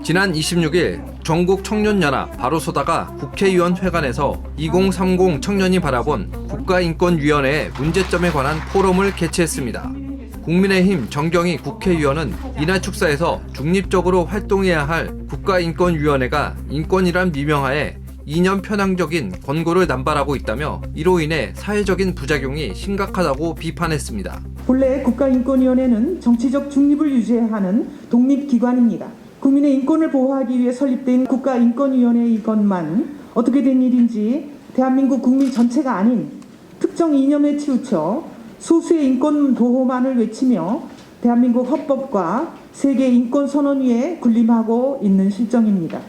지난 26일 전국청년연합 바로소다가 국회의원 회관에서 2030 청년이 바라본 국가인권위원회의 문제점에 관한 포럼을 개최했습니다. 국민의힘 정경희 국회의원은 이날 축사에서 중립적으로 활동해야 할 국가인권위원회가 인권이란 미명하에 이념 편향적인 권고를 남발하고 있다며 이로 인해 사회적인 부작용이 심각하다고 비판했습니다. 본래 국가인권위원회는 정치적 중립을 유지해야 하는 독립기관입니다. 국민의 인권을 보호하기 위해 설립된 국가인권위원회이건만 어떻게 된 일인지 대한민국 국민 전체가 아닌 특정 이념에 치우쳐 소수의 인권 보호만을 외치며 대한민국 헌법과 세계 인권선언위에 군림하고 있는 실정입니다.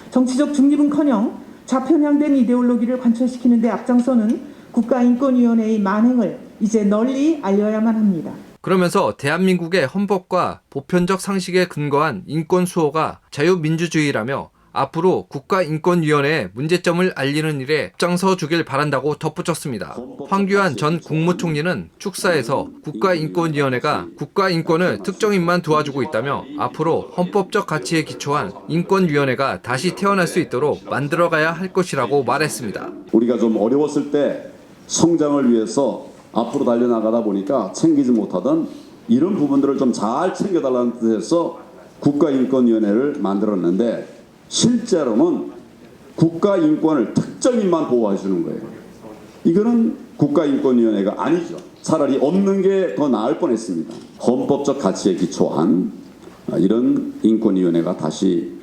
정치적 중립은커녕 좌편향된 이데올로기를 관철시키는 데 앞장서는 국가인권위원회의 만행을 이제 널리 알려야만 합니다. 그러면서 대한민국의 헌법과 보편적 상식에 근거한 인권 수호가 자유민주주의라며 앞으로 국가인권위원회의 문제점을 알리는 일에 앞장서 주길 바란다고 덧붙였습니다. 황교안 전 국무총리는 축사에서 국가인권위원회가 국가인권을 특정인만 도와주고 있다며 앞으로 헌법적 가치에 기초한 인권위원회가 다시 태어날 수 있도록 만들어가야 할 것이라고 말했습니다. 우리가 좀 어려웠을 때 성장을 위해서 앞으로 달려나가다 보니까 챙기지 못하던 이런 부분들을 좀 잘 챙겨달라는 뜻에서 국가인권위원회를 만들었는데 실제로는 국가인권을 특정인만 보호해 주는 거예요. 이거는 국가인권위원회가 아니죠. 차라리 없는 게 더 나을 뻔했습니다. 헌법적 가치에 기초한 이런 인권위원회가 다시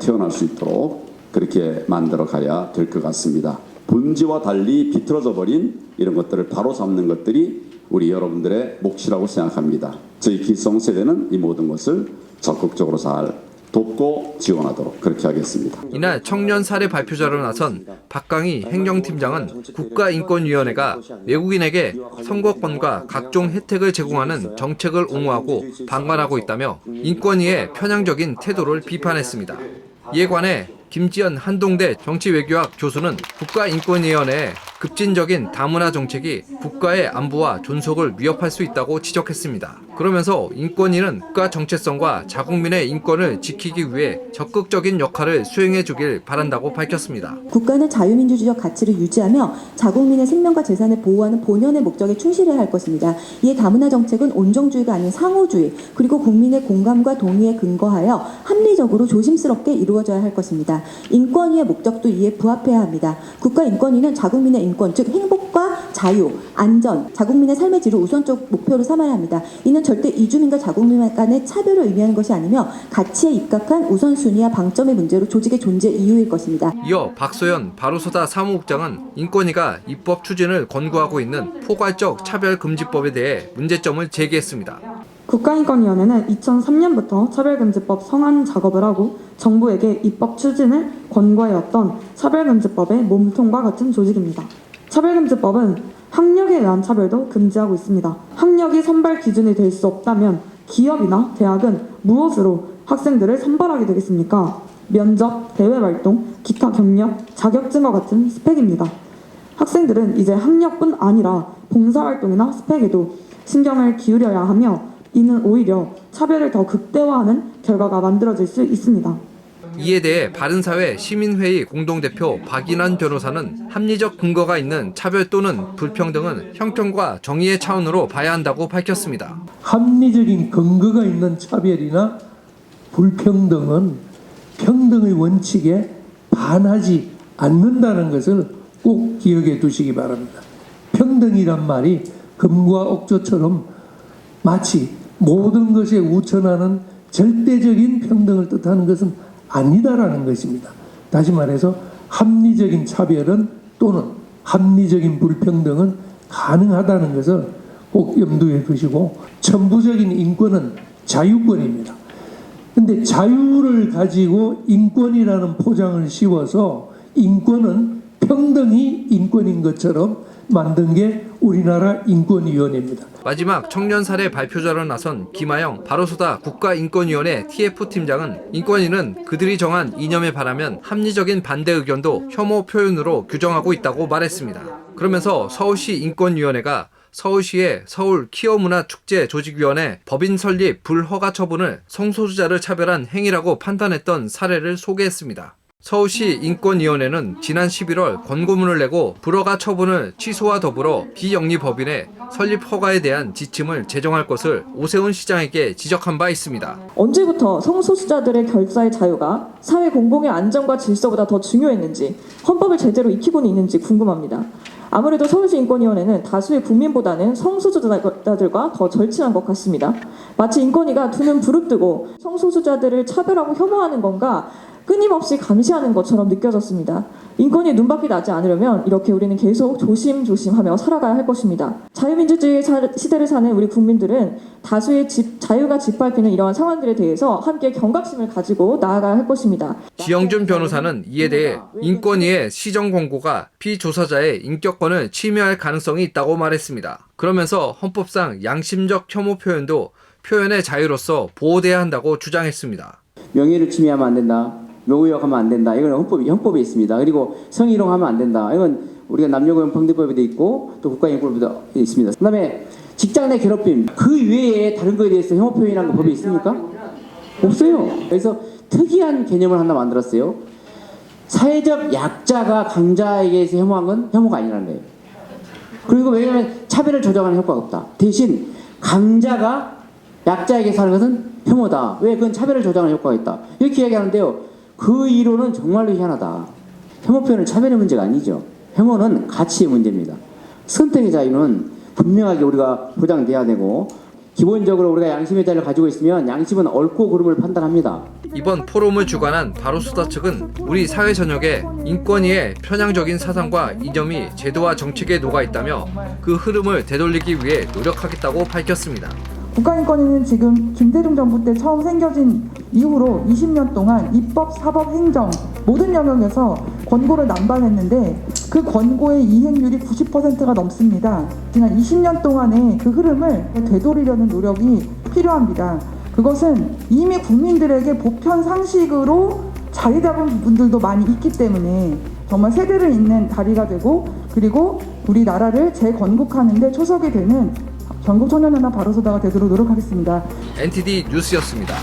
태어날 수 있도록 그렇게 만들어 가야 될 것 같습니다. 본질과 달리 비틀어져 버린 이런 것들을 바로 잡는 것들이 우리 여러분들의 몫이라고 생각합니다. 저희 기성세대는 이 모든 것을 적극적으로 잘 돕고 지원하도록 그렇게 하겠습니다. 이날 청년 사례 발표자로 나선 박강희 행정팀장은 국가인권위원회가 외국인에게 선거권과 각종 혜택을 제공하는 정책을 옹호하고 방관하고 있다며 인권위의 편향적인 태도를 비판했습니다. 이에 관해 김지연 한동대 정치외교학 교수는 국가인권위원회의 급진적인 다문화 정책이 국가의 안보와 존속을 위협할 수 있다고 지적했습니다. 그러면서 인권위는 국가 정체성과 자국민의 인권을 지키기 위해 적극적인 역할을 수행해 주길 바란다고 밝혔습니다. 국가는 자유민주주의적 가치를 유지하며 자국민의 생명과 재산을 보호하는 본연의 목적에 충실해야 할 것입니다. 이에 다문화 정책은 온정주의가 아닌 상호주의 그리고 국민의 공감과 동의에 근거하여 합리적으로 조심스럽게 이루어져야 할 것입니다. 인권위의 목적도 이에 부합해야 합니다. 국가인권위는 자국민의 인권, 즉 행복과 자유, 안전, 자국민의 삶의 질을 우선적 목표로 삼아야 합니다. 이는 절대 이주민과 자국민 간의 차별을 의미하는 것이 아니며 가치에 입각한 우선순위와 방점의 문제로 조직의 존재 이유일 것입니다. 이어 박소연 바로소다 사무국장은 인권위가 입법 추진을 권고하고 있는 포괄적 차별금지법에 대해 문제점을 제기했습니다. 국가인권위원회는 2003년부터 차별금지법 성안 작업을 하고 정부에게 입법 추진을 권고해왔던 차별금지법의 몸통과 같은 조직입니다. 차별금지법은 학력에 의한 차별도 금지하고 있습니다. 학력이 선발 기준이 될 수 없다면 기업이나 대학은 무엇으로 학생들을 선발하게 되겠습니까? 면접, 대외활동, 기타 경력, 자격증과 같은 스펙입니다. 학생들은 이제 학력뿐 아니라 봉사활동이나 스펙에도 신경을 기울여야 하며 이는 오히려 차별을 더 극대화하는 결과가 만들어질 수 있습니다. 이에 대해 바른사회 시민회의 공동대표 박인환 변호사는 합리적 근거가 있는 차별 또는 불평등은 형평과 정의의 차원으로 봐야 한다고 밝혔습니다. 합리적인 근거가 있는 차별이나 불평등은 평등의 원칙에 반하지 않는다는 것을 꼭 기억해 두시기 바랍니다. 평등이란 말이 금과 옥조처럼 마치 모든 것에 우천하는 절대적인 평등을 뜻하는 것은 아니다라는 것입니다. 다시 말해서 합리적인 차별은 또는 합리적인 불평등은 가능하다는 것을 꼭 염두에 두시고 천부적인 인권은 자유권입니다. 근데 자유를 가지고 인권이라는 포장을 씌워서 인권은 평등이 인권인 것처럼 만든 게 우리나라 인권위원회입니다. 마지막 청년 사례 발표자로 나선 김하영 바로소다 국가인권위원회 TF팀장은 인권위는 그들이 정한 이념에 반하면 합리적인 반대 의견도 혐오 표현으로 규정하고 있다고 말했습니다. 그러면서 서울시 인권위원회가 서울시의 서울 키어문화축제 조직위원회 법인 설립 불허가 처분을 성소수자를 차별한 행위라고 판단했던 사례를 소개했습니다. 서울시 인권위원회는 지난 11월 권고문을 내고 불허가 처분을 취소와 더불어 비영리법인의 설립 허가에 대한 지침을 제정할 것을 오세훈 시장에게 지적한 바 있습니다. 언제부터 성소수자들의 결사의 자유가 사회 공공의 안정과 질서보다 더 중요했는지 헌법을 제대로 익히고는 있는지 궁금합니다. 아무래도 서울시 인권위원회는 다수의 국민보다는 성소수자들과 더 절친한 것 같습니다. 마치 인권위가 두 눈 부릅뜨고 성소수자들을 차별하고 혐오하는 건가 끊임없이 감시하는 것처럼 느껴졌습니다. 인권이 눈밖이 나지 않으려면 이렇게 우리는 계속 조심조심하며 살아가야 할 것입니다. 자유민주주의 시대를 사는 우리 국민들은 다수의 자유가 짓밟히는 이러한 상황들에 대해서 함께 경각심을 가지고 나아가야 할 것입니다. 지영준 변호사는 이에 대해 인권위의 시정 권고가 피조사자의 인격권을 침해할 가능성이 있다고 말했습니다. 그러면서 헌법상 양심적 혐오 표현도 표현의 자유로서 보호돼야 한다고 주장했습니다. 명예를 침해하면 안 된다. 노구역하면 안 된다. 이건 헌법에 있습니다. 그리고 성희롱하면 안 된다. 이건 우리가 남녀고용평등법에도 있고 또 국가인권법에도 있습니다. 그다음에 직장 내 괴롭힘 그 외에 다른 거에 대해서 혐오 표현이라는 거 법에 있습니까? 없어요. 그래서 특이한 개념을 하나 만들었어요. 사회적 약자가 강자에게서 혐오한 건 혐오가 아니라는 거예요. 그리고 왜냐하면 차별을 조장하는 효과가 없다. 대신 강자가 약자에게서 하는 것은 혐오다. 왜? 그건 차별을 조장하는 효과가 있다. 이렇게 이야기하는데요. 그 이론은 정말로 희한하다. 혐오 표현은 차별의 문제가 아니죠. 혐오는 가치의 문제입니다. 선택의 자유는 분명하게 우리가 보장돼야 되고 기본적으로 우리가 양심의 자유를 가지고 있으면 양심은 옳고 그름을 판단합니다. 이번 포럼을 주관한 바로수다 측은 우리 사회 전역에 인권위의 편향적인 사상과 이념이 제도와 정책에 녹아 있다며 그 흐름을 되돌리기 위해 노력하겠다고 밝혔습니다. 국가인권위는 지금 김대중 정부 때 처음 생겨진 이후로 20년 동안 입법, 사법, 행정 모든 영역에서 권고를 남발했는데 그 권고의 이행률이 90%가 넘습니다. 지난 20년 동안의 그 흐름을 되돌리려는 노력이 필요합니다. 그것은 이미 국민들에게 보편 상식으로 자리 잡은 부분들도 많이 있기 때문에 정말 세대를 잇는 다리가 되고 그리고 우리나라를 재건국하는 데 초석이 되는 전국청년연합 바로소다가 되도록 노력하겠습니다. NTD 뉴스였습니다.